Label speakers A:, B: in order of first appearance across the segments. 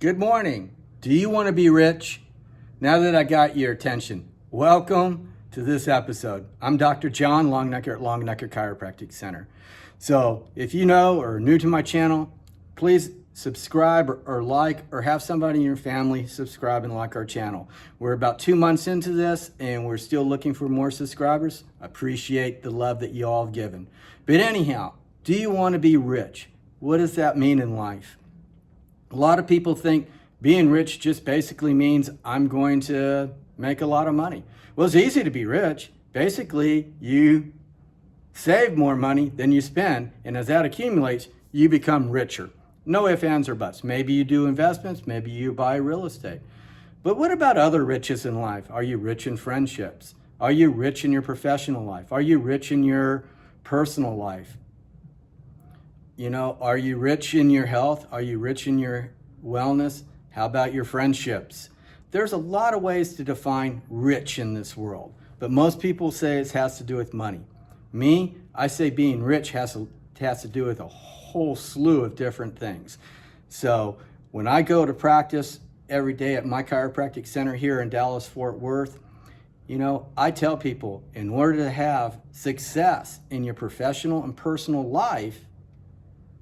A: Good morning. Do you want to be rich? Now that I got your attention, welcome to this episode. I'm Dr. John Longnecker at Longnecker Chiropractic Center. So if you know or are new to my channel, please subscribe or like or have somebody in your family subscribe and like our channel. We're about 2 months into this and we're still looking for more subscribers. I appreciate the love that you all have given. But anyhow, do you want to be rich? What does that mean in life? A lot of people think being rich just basically means I'm going to make a lot of money. Well, it's easy to be rich. Basically, you save more money than you spend, and as that accumulates, you become richer. No ifs, ands, or buts. Maybe you do investments, maybe you buy real estate. But what about other riches in life? Are you rich in friendships? Are you rich in your professional life? Are you rich in your personal life? Are you rich in your health? Are you rich in your wellness? How about your friendships? There's a lot of ways to define rich in this world, but most people say it has to do with money. Me, I say being rich has to do with a whole slew of different things. So when I go to practice every day at my chiropractic center here in Dallas, Fort Worth, I tell people in order to have success in your professional and personal life,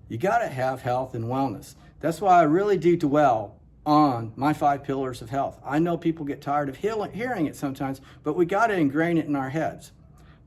A: you got to have health and wellness. That's why I really do dwell on my 5 pillars of health. I know people get tired of hearing it sometimes, but we got to ingrain it in our heads.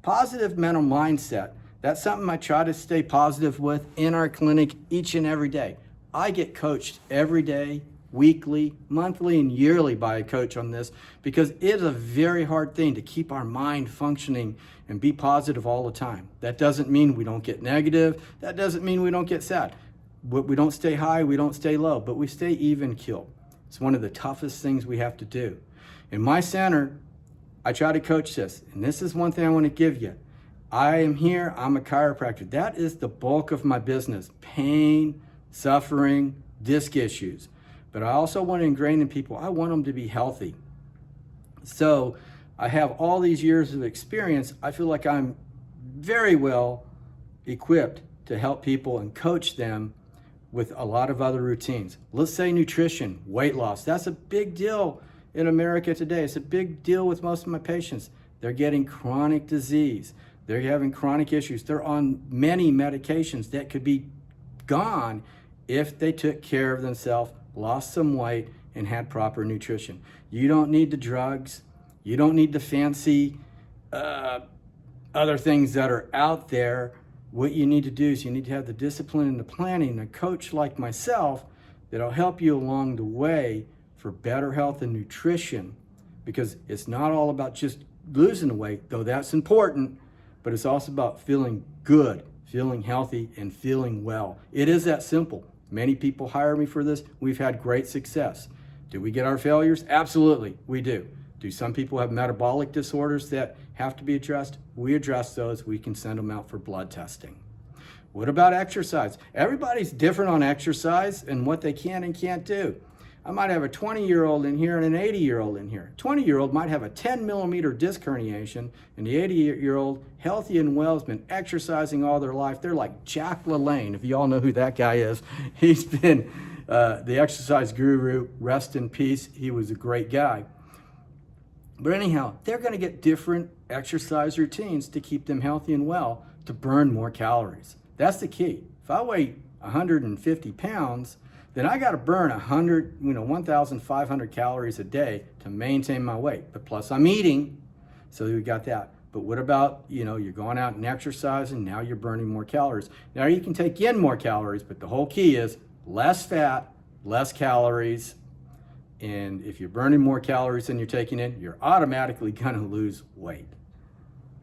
A: Positive mental mindset. That's something I try to stay positive with in our clinic each and every day. I get coached every day, weekly, monthly, and yearly by a coach on this because it is a very hard thing to keep our mind functioning and be positive all the time. That doesn't mean we don't get negative. That doesn't mean we don't get sad. We don't stay high, we don't stay low, but we stay even keel. It's one of the toughest things we have to do. In my center, I try to coach this, and this is one thing I want to give you. I am here, I'm a chiropractor. That is the bulk of my business. Pain, suffering, disc issues. But I also want to ingrain in people, I want them to be healthy. So I have all these years of experience. I feel like I'm very well equipped to help people and coach them with a lot of other routines. Let's say nutrition, weight loss. That's a big deal in America today. It's a big deal with most of my patients. They're getting chronic disease. They're having chronic issues. They're on many medications that could be gone if they took care of themselves, lost some weight, and had proper nutrition. You don't need the drugs. You don't need the fancy other things that are out there. What you need to do is you need to have the discipline and the planning, a coach like myself that'll help you along the way for better health and nutrition, because it's not all about just losing the weight, though that's important, but it's also about feeling good, feeling healthy, and feeling well. It is that simple. Many people hire me for this. We've had great success. Do we get our failures? Absolutely, we do. Do some people have metabolic disorders that have to be addressed? We address those. We can send them out for blood testing. What about exercise? Everybody's different on exercise and what they can and can't do. I might have a 20-year-old in here and an 80-year-old in here. 20-year-old might have a 10-millimeter disc herniation, and the 80-year-old, healthy and well, has been exercising all their life. They're like Jack LaLanne, if you all know who that guy is. He's been the exercise guru, rest in peace. He was a great guy. But anyhow, they're going to get different exercise routines to keep them healthy and well, to burn more calories. That's the key. If I weigh 150 pounds, then I got to burn 1,500 calories a day to maintain my weight. But plus I'm eating, so we got that. But what about, you're going out and exercising, now you're burning more calories. Now you can take in more calories, but the whole key is less fat, less calories. And if you're burning more calories than you're taking in, you're automatically going to lose weight.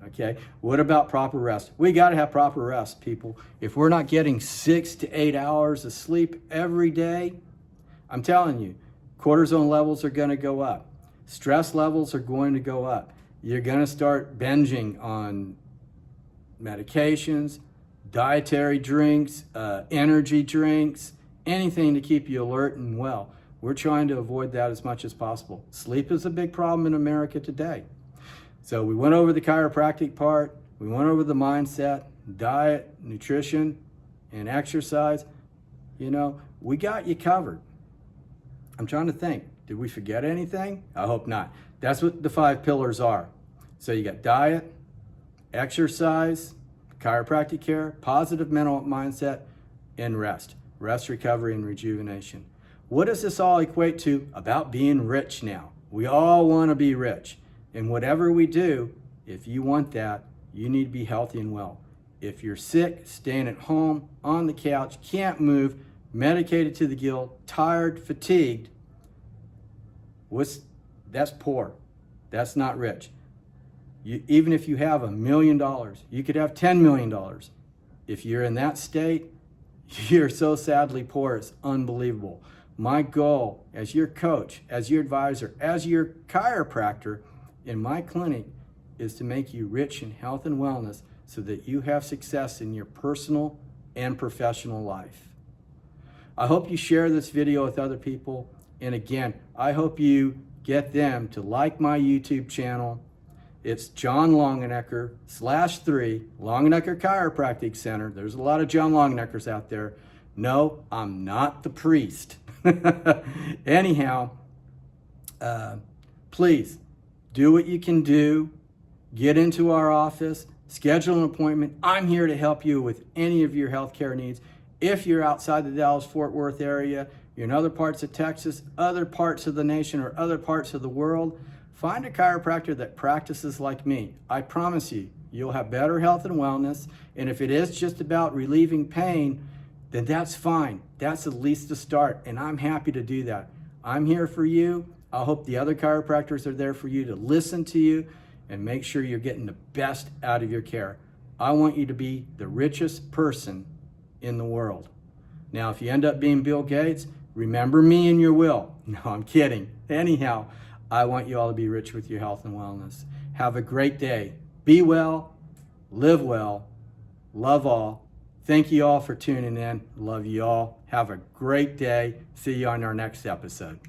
A: Okay, what about proper rest? We got to have proper rest, people. If we're not getting 6 to 8 hours of sleep every day, I'm telling you, cortisone levels are going to go up. Stress levels are going to go up. You're going to start binging on medications, dietary drinks, energy drinks, anything to keep you alert and well. We're trying to avoid that as much as possible. Sleep is a big problem in America today. So we went over the chiropractic part, we went over the mindset, diet, nutrition, and exercise. We got you covered. I'm trying to think. Did we forget anything? I hope not. That's what the 5 pillars are. So you got diet, exercise, chiropractic care, positive mental mindset, and rest. Rest, recovery, and rejuvenation. What does this all equate to about being rich now? We all want to be rich. And whatever we do, if you want that, you need to be healthy and well. If you're sick, staying at home, on the couch, can't move, medicated to the gill, tired, fatigued, that's poor. That's not rich. Even if you have $1 million, you could have $10 million. If you're in that state, you're so sadly poor, it's unbelievable. My goal as your coach, as your advisor, as your chiropractor in my clinic is to make you rich in health and wellness so that you have success in your personal and professional life. I hope you share this video with other people. And again, I hope you get them to like my YouTube channel. It's John Longenecker /3 Longenecker Chiropractic Center. There's a lot of John Longeneckers out there. No, I'm not the priest. Anyhow, please do what you can do. Get into our office, schedule an appointment. I'm here to help you with any of your healthcare needs. If you're outside the Dallas-Fort Worth area, you're in other parts of Texas, other parts of the nation, or other parts of the world, find a chiropractor that practices like me. I promise you, you'll have better health and wellness. And if it is just about relieving pain, then that's fine. That's at least a start, and I'm happy to do that. I'm here for you. I hope the other chiropractors are there for you to listen to you and make sure you're getting the best out of your care. I want you to be the richest person in the world. Now, if you end up being Bill Gates, remember me in your will. No, I'm kidding. Anyhow, I want you all to be rich with your health and wellness. Have a great day. Be well, live well, love all. Thank you all for tuning in. Love you all. Have a great day. See you on our next episode.